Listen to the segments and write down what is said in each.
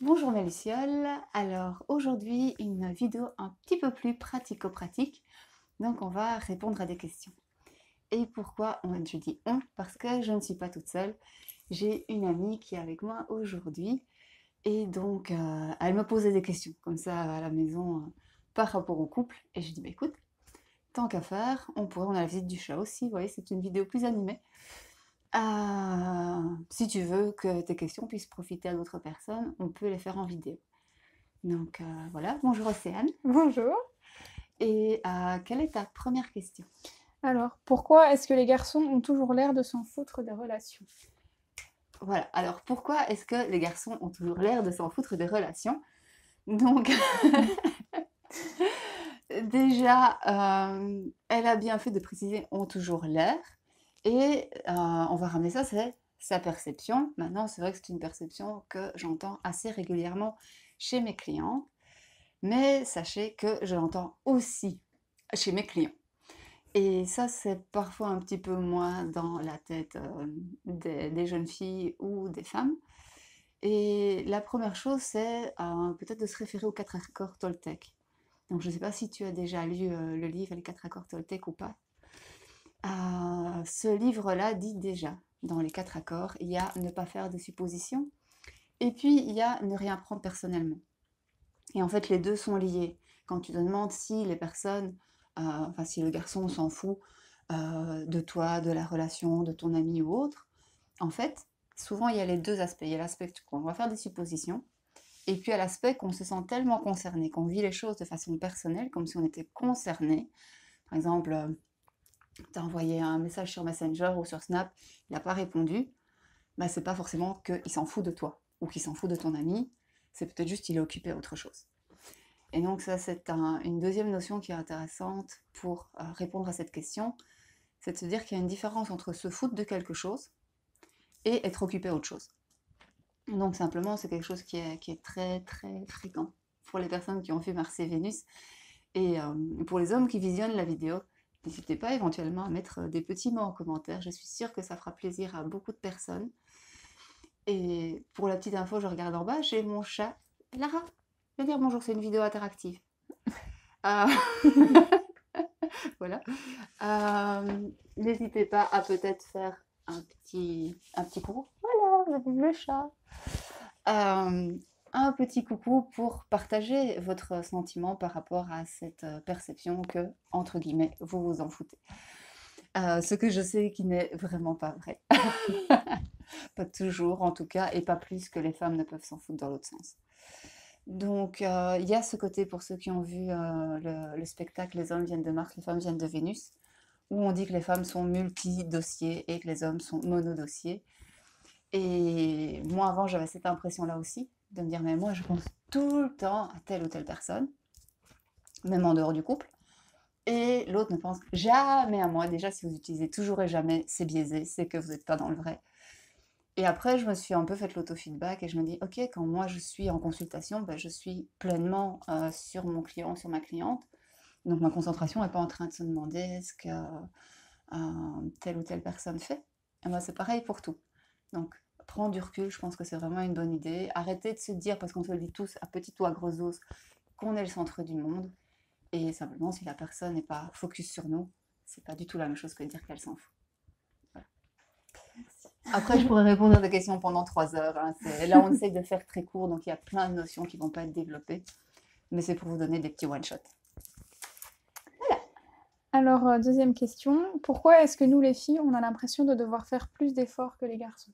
Bonjour mes lucioles, alors aujourd'hui une vidéo un petit peu plus pratico-pratique, donc on va répondre à des questions. Et pourquoi je dis on? Parce que je ne suis pas toute seule, j'ai une amie qui est avec moi aujourd'hui et donc elle me posait des questions comme ça à la maison par rapport au couple et je dis bah écoute, tant qu'à faire, on a la visite du chat aussi, vous voyez c'est une vidéo plus animée. Si tu veux que tes questions puissent profiter à d'autres personnes, on peut les faire en vidéo. Donc voilà, bonjour Océane. Bonjour. Et quelle est ta première question? Alors, pourquoi est-ce que les garçons ont toujours l'air de s'en foutre des relations? Voilà, alors pourquoi est-ce que les garçons ont toujours l'air de s'en foutre des relations? Donc déjà, elle a bien fait de préciser ont toujours l'air. Et on va ramener ça, c'est sa perception. Maintenant, c'est vrai que c'est une perception que j'entends assez régulièrement chez mes clients. Mais sachez que je l'entends aussi chez mes clients. Et ça, c'est parfois un petit peu moins dans la tête des jeunes filles ou des femmes. Et la première chose, c'est peut-être de se référer aux quatre accords Toltec. Donc, je ne sais pas si tu as déjà lu le livre Les quatre accords Toltec ou pas. Ce livre-là dit déjà, dans les quatre accords, il y a ne pas faire de suppositions, et puis il y a ne rien prendre personnellement. Et en fait, les deux sont liés. Quand tu te demandes si les personnes, enfin si le garçon s'en fout de toi, de la relation, de ton ami ou autre, en fait, souvent il y a les deux aspects. Il y a l'aspect qu'on va faire des suppositions, et puis il y a l'aspect qu'on se sent tellement concerné, qu'on vit les choses de façon personnelle, comme si on était concerné. Par exemple, tu as envoyé un message sur Messenger ou sur Snap, il n'a pas répondu, bah, c'est pas forcément qu'il s'en fout de toi ou qu'il s'en fout de ton ami, c'est peut-être juste qu'il est occupé à autre chose. Et donc ça, c'est une deuxième notion qui est intéressante pour répondre à cette question, c'est de se dire qu'il y a une différence entre se foutre de quelque chose et être occupé à autre chose. Donc simplement, c'est quelque chose qui est très très fréquent pour les personnes qui ont vu Mars et Vénus. Et pour les hommes qui visionnent la vidéo, n'hésitez pas éventuellement à mettre des petits mots en commentaire. Je suis sûre que ça fera plaisir à beaucoup de personnes. Et pour la petite info, je regarde en bas, j'ai mon chat, Lara. Je vais dire bonjour, c'est une vidéo interactive. Euh, voilà. N'hésitez pas à peut-être faire un petit coucou. Voilà, vous avez vu le chat. Euh, un petit coucou pour partager votre sentiment par rapport à cette perception que, entre guillemets, vous vous en foutez. Ce que je sais qui n'est vraiment pas vrai. Pas toujours en tout cas, et pas plus que les femmes ne peuvent s'en foutre dans l'autre sens. Donc il y a ce côté pour ceux qui ont vu le spectacle Les hommes viennent de Mars, les femmes viennent de Vénus, où on dit que les femmes sont multi-dossiers et que les hommes sont monodossiers. Et moi avant j'avais cette impression-là aussi, de me dire mais moi je pense tout le temps à telle ou telle personne, même en dehors du couple. Et l'autre ne pense jamais à moi. Déjà, si vous utilisez toujours et jamais, c'est biaisé, c'est que vous n'êtes pas dans le vrai. Et après, je me suis un peu fait l'autofeedback et je me dis, ok, quand moi je suis en consultation, ben, je suis pleinement sur mon client, sur ma cliente. Donc ma concentration n'est pas en train de se demander ce que telle ou telle personne fait. Et moi, c'est pareil pour tout. Donc, prendre du recul, je pense que c'est vraiment une bonne idée. Arrêtez de se dire, parce qu'on se le dit tous à petite ou à grosse dose, qu'on est le centre du monde. Et simplement, si la personne n'est pas focus sur nous, c'est pas du tout la même chose que de dire qu'elle s'en fout. Voilà. Après, je pourrais répondre à des questions pendant 3 heures. Hein. Là, on essaye de faire très court, donc il y a plein de notions qui ne vont pas être développées. Mais c'est pour vous donner des petits one-shots. Alors, deuxième question, pourquoi est-ce que nous, les filles, on a l'impression de devoir faire plus d'efforts que les garçons?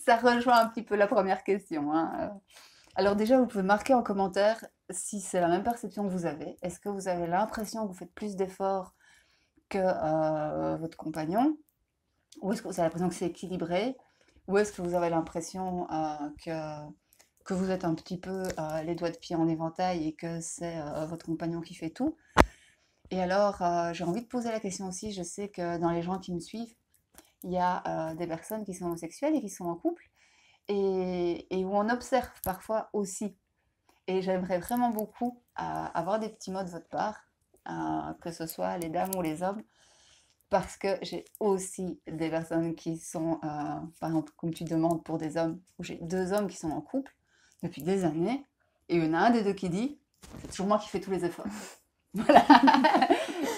Ça rejoint un petit peu la première question. Hein. Alors déjà, vous pouvez marquer en commentaire si c'est la même perception que vous avez. Est-ce que vous avez l'impression que vous faites plus d'efforts que votre compagnon? Ou est-ce que vous avez l'impression que c'est équilibré? Ou est-ce que vous avez l'impression que vous êtes un petit peu les doigts de pied en éventail et que c'est votre compagnon qui fait tout? Et alors, j'ai envie de poser la question aussi. Je sais que dans les gens qui me suivent, il y a des personnes qui sont homosexuelles et qui sont en couple et où on observe parfois aussi. Et j'aimerais vraiment beaucoup avoir des petits mots de votre part, que ce soit les dames ou les hommes, parce que j'ai aussi des personnes qui sont, par exemple, comme tu demandes pour des hommes, où j'ai 2 hommes qui sont en couple depuis des années, et il y en a un des 2 qui dit: «C'est toujours moi qui fais tous les efforts». Voilà.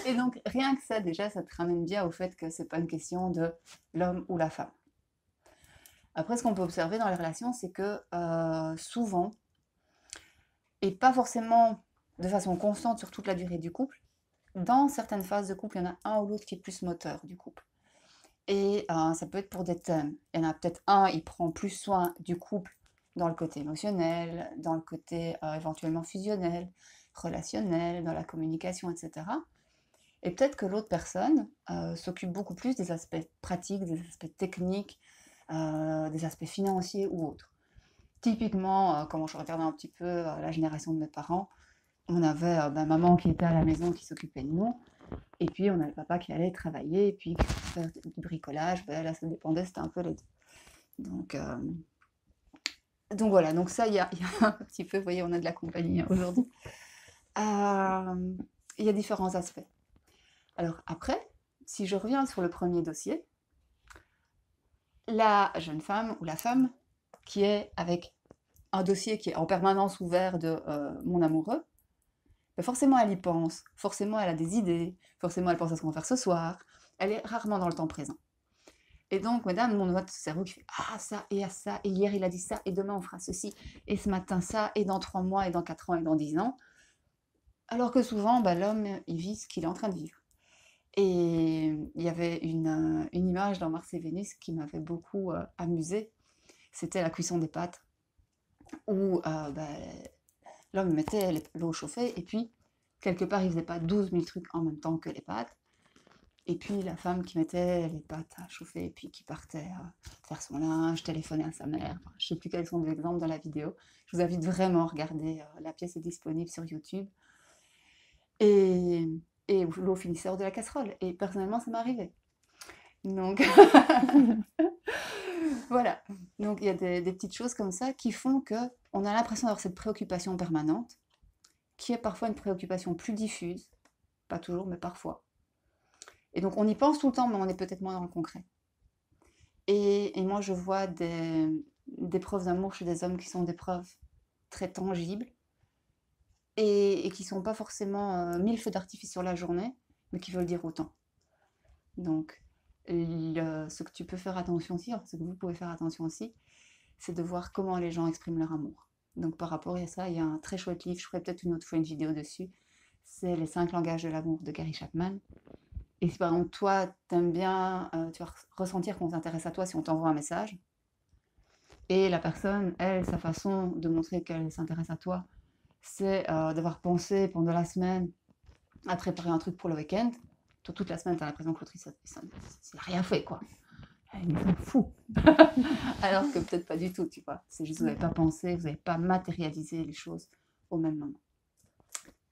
Et donc rien que ça, déjà, ça te ramène bien au fait que c'est pas une question de l'homme ou la femme. Après, ce qu'on peut observer dans les relations, c'est que, souvent, et pas forcément de façon constante sur toute la durée du couple, dans certaines phases de couple, il y en a un ou l'autre qui est plus moteur du couple. Et ça peut être pour des thèmes. Il y en a peut-être un, il prend plus soin du couple dans le côté émotionnel, dans le côté éventuellement fusionnel, relationnel, dans la communication, etc. Et peut-être que l'autre personne s'occupe beaucoup plus des aspects pratiques, des aspects techniques, des aspects financiers ou autres. Typiquement, quand je regardais un petit peu la génération de mes parents, on avait maman qui était à la maison, qui s'occupait de nous, et puis on avait papa qui allait travailler, et puis faire du bricolage, ben, là ça dépendait, c'était un peu les deux. Donc voilà, donc ça, il y a un petit peu, vous voyez, on a de la compagnie aujourd'hui. Il y a différents aspects. Alors après, si je reviens sur le premier dossier, la jeune femme ou la femme qui est avec un dossier qui est en permanence ouvert de mon amoureux, ben forcément elle y pense, forcément elle a des idées, forcément elle pense à ce qu'on va faire ce soir, elle est rarement dans le temps présent. Et donc, madame, mon notre cerveau qui fait ah ça, et à ça, et hier il a dit ça, et demain on fera ceci, et ce matin ça, et dans 3 mois, et dans 4 ans, et dans 10 ans. Alors que souvent, ben, l'homme, il vit ce qu'il est en train de vivre. Et il y avait une image dans Mars et Vénus qui m'avait beaucoup amusée. C'était la cuisson des pâtes, où l'homme mettait l'eau chauffée, et puis, quelque part, il faisait pas 12 000 trucs en même temps que les pâtes. Et puis, la femme qui mettait les pâtes à chauffer, et puis qui partait faire son linge, téléphoner à sa mère. Enfin, je ne sais plus quels sont les exemples dans la vidéo. Je vous invite vraiment à regarder. La pièce est disponible sur YouTube. Et, et l'eau finissait hors de la casserole. Et personnellement, ça m'est arrivé. Donc, voilà. Donc, il y a des petites choses comme ça qui font qu'on a l'impression d'avoir cette préoccupation permanente, qui est parfois une préoccupation plus diffuse, pas toujours, mais parfois. Et donc, on y pense tout le temps, mais on est peut-être moins dans le concret. Et moi, je vois des preuves d'amour chez des hommes qui sont des preuves très tangibles et qui ne sont pas forcément 1000 feux d'artifice sur la journée, mais qui veulent dire autant. Donc, ce que tu peux faire attention aussi, ce que vous pouvez faire attention aussi, c'est de voir comment les gens expriment leur amour. Donc, par rapport à ça, il y a un très chouette livre, je ferai peut-être une autre fois une vidéo dessus, c'est Les 5 langages de l'amour de Gary Chapman. Et si par exemple, toi, t'aimes bien, tu vas ressentir qu'on s'intéresse à toi si on t'envoie un message, et la personne, elle, sa façon de montrer qu'elle s'intéresse à toi, c'est d'avoir pensé pendant la semaine à préparer un truc pour le week-end. Toi, toute la semaine, tu as l'impression que l'autre, il n'a rien fait, quoi. Il s'en fout. Alors que peut-être pas du tout, tu vois. C'est juste que vous n'avez pas pensé, vous n'avez pas matérialisé les choses au même moment.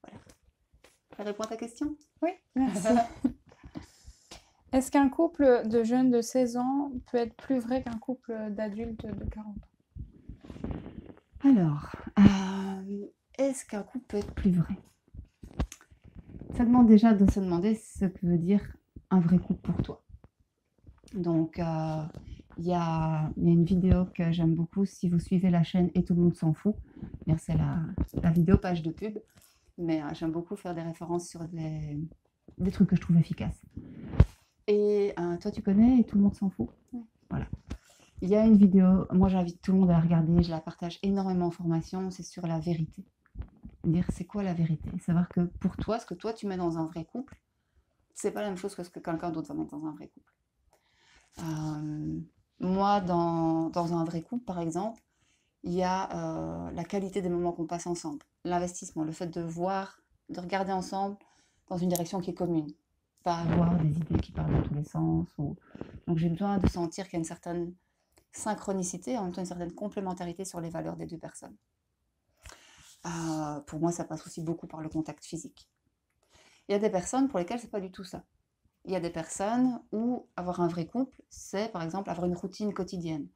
Voilà. Ça répond à ta question? Oui, merci. Est-ce qu'un couple de jeunes de 16 ans peut être plus vrai qu'un couple d'adultes de 40 ans? Alors, est-ce qu'un couple peut être plus vrai? Ça demande déjà de se demander ce que veut dire un vrai couple pour toi. Donc, il y a une vidéo que j'aime beaucoup, si vous suivez la chaîne Et tout le monde s'en fout. C'est la vidéo page de pub, mais j'aime beaucoup faire des références sur des trucs que je trouve efficaces. Et toi, tu connais Et tout le monde s'en fout? Voilà. Il y a une vidéo, moi j'invite tout le monde à la regarder, je la partage énormément en formation, c'est sur la vérité. Dire c'est quoi la vérité? Savoir que pour toi, ce que toi tu mets dans un vrai couple, c'est pas la même chose que ce que quelqu'un d'autre va mettre dans un vrai couple. Moi, dans un vrai couple, par exemple, il y a la qualité des moments qu'on passe ensemble, l'investissement, le fait de regarder ensemble dans une direction qui est commune, pas avoir des idées qui parlent dans tous les sens. Donc j'ai besoin de sentir qu'il y a une certaine synchronicité, en même temps une certaine complémentarité sur les valeurs des deux personnes. Pour moi, ça passe aussi beaucoup par le contact physique. Il y a des personnes pour lesquelles c'est pas du tout ça. Il y a des personnes où avoir un vrai couple, c'est par exemple avoir une routine quotidienne.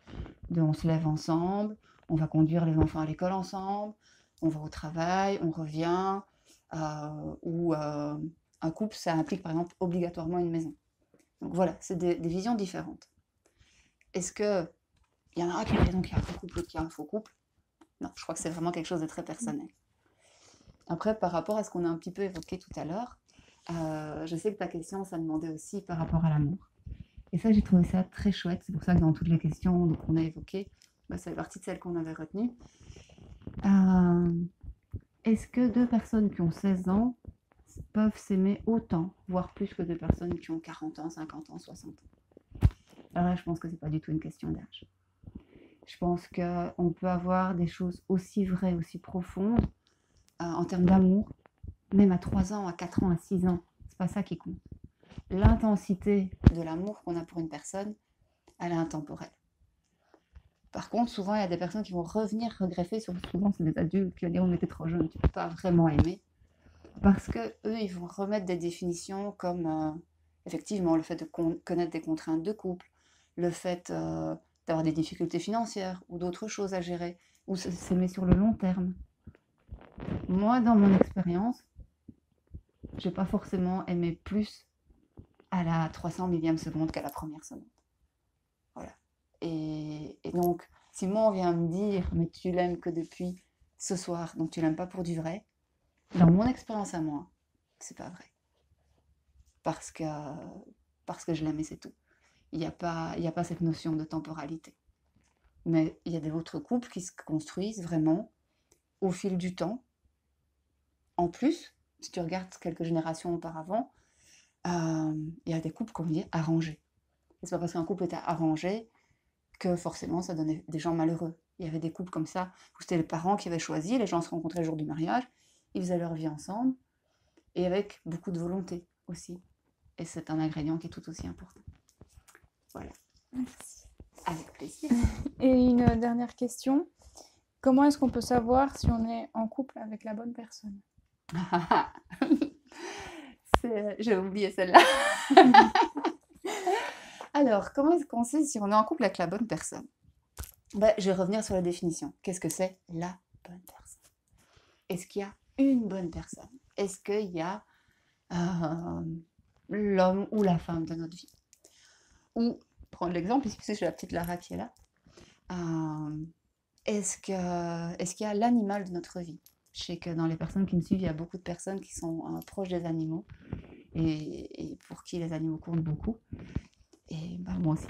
On se lève ensemble, on va conduire les enfants à l'école ensemble, on va au travail, on revient, ou un couple, ça implique par exemple obligatoirement une maison. Donc voilà, c'est des visions différentes. Est-ce qu'il y en a un qui a raison qu'il y a un faux couple, l'autre qui a un faux couple? Non, je crois que c'est vraiment quelque chose de très personnel. Après, par rapport à ce qu'on a un petit peu évoqué tout à l'heure, je sais que ta question, ça demandait aussi par rapport à l'amour. Et ça, j'ai trouvé ça très chouette. C'est pour ça que dans toutes les questions qu'on a évoquées, ça fait partie de celles qu'on avait retenues. Est-ce que deux personnes qui ont 16 ans peuvent s'aimer autant, voire plus que deux personnes qui ont 40 ans, 50 ans, 60 ans? Alors là, je pense que ce n'est pas du tout une question d'âge. Je pense qu'on peut avoir des choses aussi vraies, aussi profondes, en termes d'amour, même à 3 ans, à 4 ans, à 6 ans. C'est pas ça qui compte. L'intensité de l'amour qu'on a pour une personne, elle est intemporelle. Par contre, souvent, il y a des personnes qui vont revenir regretter, souvent c'est des adultes qui vont dire on était trop jeune, tu ne peux pas vraiment aimer. Parce qu'eux, ils vont remettre des définitions comme effectivement le fait de connaître des contraintes de couple, le fait d'avoir des difficultés financières ou d'autres choses à gérer, ou s'aimer sur le long terme. Moi, dans mon expérience, je n'ai pas forcément aimé plus à la 300 millième seconde qu'à la première seconde. Voilà. Et donc, si moi on vient me dire, mais tu l'aimes que depuis ce soir, donc tu l'aimes pas pour du vrai, dans mon expérience à moi, c'est pas vrai. Parce que je l'aime et c'est tout. Il n'y a pas cette notion de temporalité. Mais il y a des autres couples qui se construisent vraiment au fil du temps. En plus, si tu regardes quelques générations auparavant, il y a des couples qu'on dit arrangés. Et c'est pas parce qu'un couple était arrangé que forcément ça donnait des gens malheureux. Il y avait des couples comme ça, où c'était les parents qui avaient choisi, les gens se rencontraient le jour du mariage, ils faisaient leur vie ensemble, et avec beaucoup de volonté aussi. Et c'est un ingrédient qui est tout aussi important. Voilà. Merci. Avec plaisir. Et une dernière question. Comment est-ce qu'on peut savoir si on est en couple avec la bonne personne? J'ai oublié celle-là. Alors, comment est-ce qu'on sait si on est en couple avec la bonne personne? Je vais revenir sur la définition. Qu'est-ce que c'est la bonne personne? Est-ce qu'il y a une bonne personne? Est-ce qu'il y a l'homme ou la femme de notre vie? Ou, prendre l'exemple, ici, parce que j'ai la petite Lara qui est là. Est-ce qu'il y a l'animal de notre vie? Je sais que dans les personnes qui me suivent, il y a beaucoup de personnes qui sont proches des animaux et pour qui les animaux comptent beaucoup. Et moi aussi.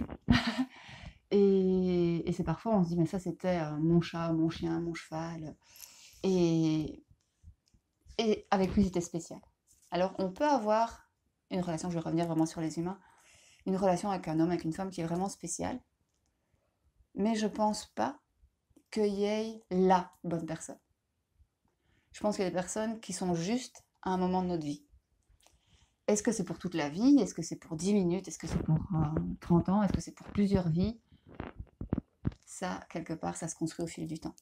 Et c'est parfois, on se dit, mais ça c'était mon chat, mon chien, mon cheval. Et avec lui, c'était spécial. Alors, on peut avoir une relation, je vais revenir vraiment sur les humains, une relation avec un homme, avec une femme qui est vraiment spéciale. Mais je pense pas qu'il y ait la bonne personne. Je pense qu'il y a des personnes qui sont justes à un moment de notre vie. Est-ce que c'est pour toute la vie? Est-ce que c'est pour 10 minutes? Est-ce que c'est pour 30 ans? Est-ce que c'est pour plusieurs vies? Ça, quelque part, ça se construit au fil du temps.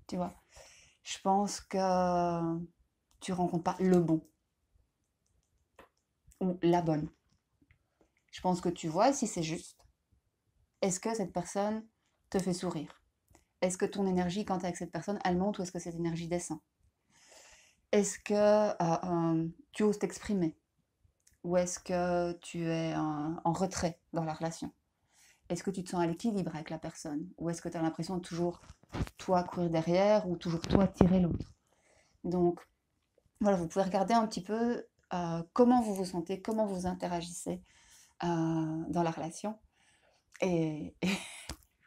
Tu vois? Je pense que tu rencontres pas le bon ou la bonne. Je pense que tu vois si c'est juste. Est-ce que cette personne te fait sourire? Est-ce que ton énergie, quand tu es avec cette personne, elle monte ou est-ce que cette énergie descend? Est-ce que tu oses t'exprimer? Ou est-ce que tu es en retrait dans la relation? Est-ce que tu te sens à l'équilibre avec la personne? Ou est-ce que tu as l'impression de toujours toi courir derrière ou toujours toi tirer l'autre? Donc, voilà, vous pouvez regarder un petit peu comment vous vous sentez, comment vous interagissez dans la relation. Et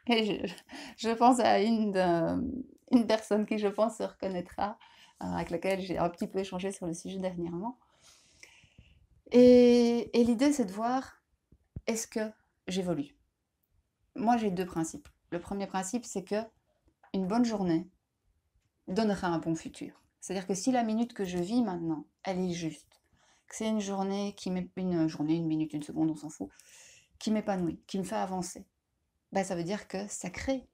je pense à une personne qui, je pense, se reconnaîtra, avec laquelle j'ai un petit peu échangé sur le sujet dernièrement. Et l'idée, c'est de voir, est-ce que j'évolue? Moi, j'ai deux principes. Le premier principe, c'est que une bonne journée donnera un bon futur. C'est-à-dire que si la minute que je vis maintenant, elle est juste, que c'est une journée une minute, une seconde, on s'en fout, qui m'épanouit, qui me fait avancer, ça veut dire que ça crée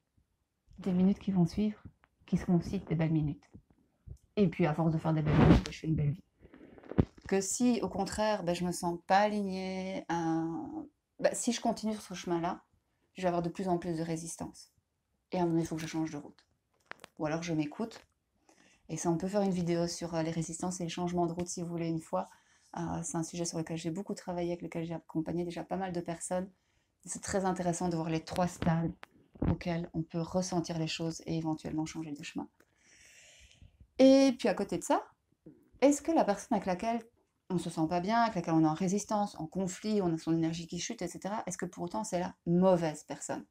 des minutes qui vont suivre, qui seront aussi des belles minutes. Et puis, à force de faire des belles minutes, je fais une belle vie. Que si, au contraire, je me sens pas alignée, si je continue sur ce chemin-là, je vais avoir de plus en plus de résistance. Et à un moment, il faut que je change de route. Ou alors, je m'écoute. Et ça, on peut faire une vidéo sur les résistances et les changements de route, si vous voulez, une fois. C'est un sujet sur lequel j'ai beaucoup travaillé, avec lequel j'ai accompagné déjà pas mal de personnes. C'est très intéressant de voir les 3 stades auxquels on peut ressentir les choses et éventuellement changer de chemin. Et puis à côté de ça, est-ce que la personne avec laquelle on se sent pas bien, avec laquelle on est en résistance, en conflit, on a son énergie qui chute, etc., est-ce que pour autant c'est la mauvaise personne?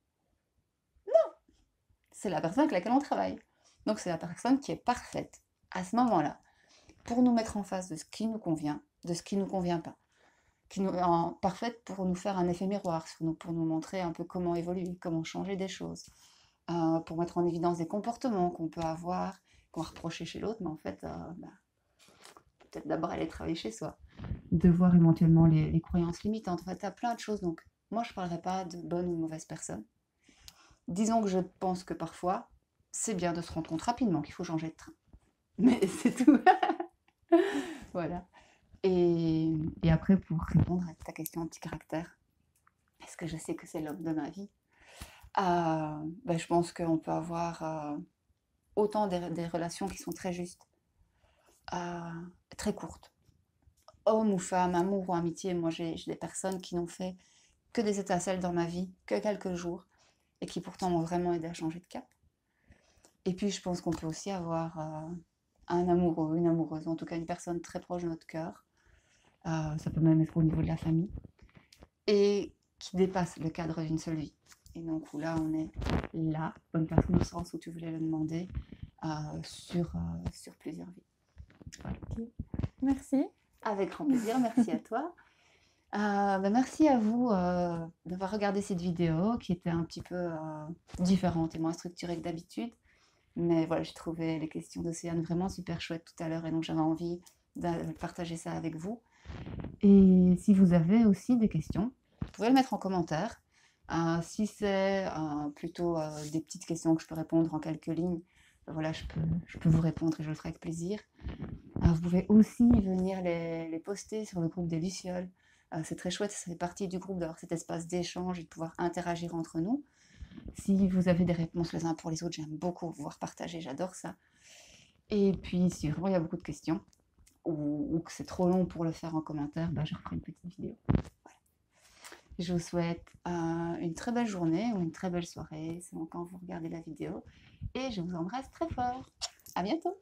C'est la personne avec laquelle on travaille. Donc c'est la personne qui est parfaite à ce moment-là pour nous mettre en face de ce qui nous convient, de ce qui ne nous convient pas. Parfaite pour nous faire un effet miroir sur nous, pour nous montrer un peu comment évoluer, comment changer des choses, pour mettre en évidence des comportements qu'on peut avoir, qu'on va reprocher chez l'autre, mais en fait, peut-être d'abord aller travailler chez soi. De voir éventuellement les croyances limitantes. En fait, tu as plein de choses. Donc, moi, je ne parlerai pas de bonne ou de mauvaise personne. Disons que je pense que parfois, c'est bien de se rendre compte rapidement qu'il faut changer de train. Mais c'est tout. Voilà. Et après, pour répondre à ta question petit caractère, est-ce que je sais que c'est l'homme de ma vie? Je pense qu'on peut avoir autant des relations qui sont très justes, très courtes. Homme ou femme, amour ou amitié, moi j'ai des personnes qui n'ont fait que des étincelles dans ma vie, que quelques jours, et qui pourtant m'ont vraiment aidé à changer de cap. Et puis je pense qu'on peut aussi avoir un amoureux, une amoureuse, en tout cas une personne très proche de notre cœur, ça peut même être au niveau de la famille, et qui dépasse le cadre d'une seule vie. Et donc là, on est là, bonne personne au sens où tu voulais le demander, sur plusieurs vies. Voilà. Okay. Merci. Avec grand plaisir, merci à toi. Merci à vous d'avoir regardé cette vidéo qui était un petit peu différente et moins structurée que d'habitude. Mais voilà, j'ai trouvé les questions d'Océane vraiment super chouettes tout à l'heure et donc j'avais envie de partager ça avec vous. Et si vous avez aussi des questions, vous pouvez le mettre en commentaire. Si c'est plutôt des petites questions que je peux répondre en quelques lignes, voilà, je peux vous répondre et je le ferai avec plaisir. Vous pouvez aussi venir les poster sur le groupe des Lucioles. C'est très chouette, ça fait partie du groupe d'avoir cet espace d'échange et de pouvoir interagir entre nous. Si vous avez des réponses les uns pour les autres, j'aime beaucoup vous voir partager, j'adore ça. Et puis, si vraiment il y a beaucoup de questions, ou que c'est trop long pour le faire en commentaire, je referai une petite vidéo. Voilà. Je vous souhaite une très belle journée ou une très belle soirée, selon quand vous regardez la vidéo. Et je vous embrasse très fort. À bientôt!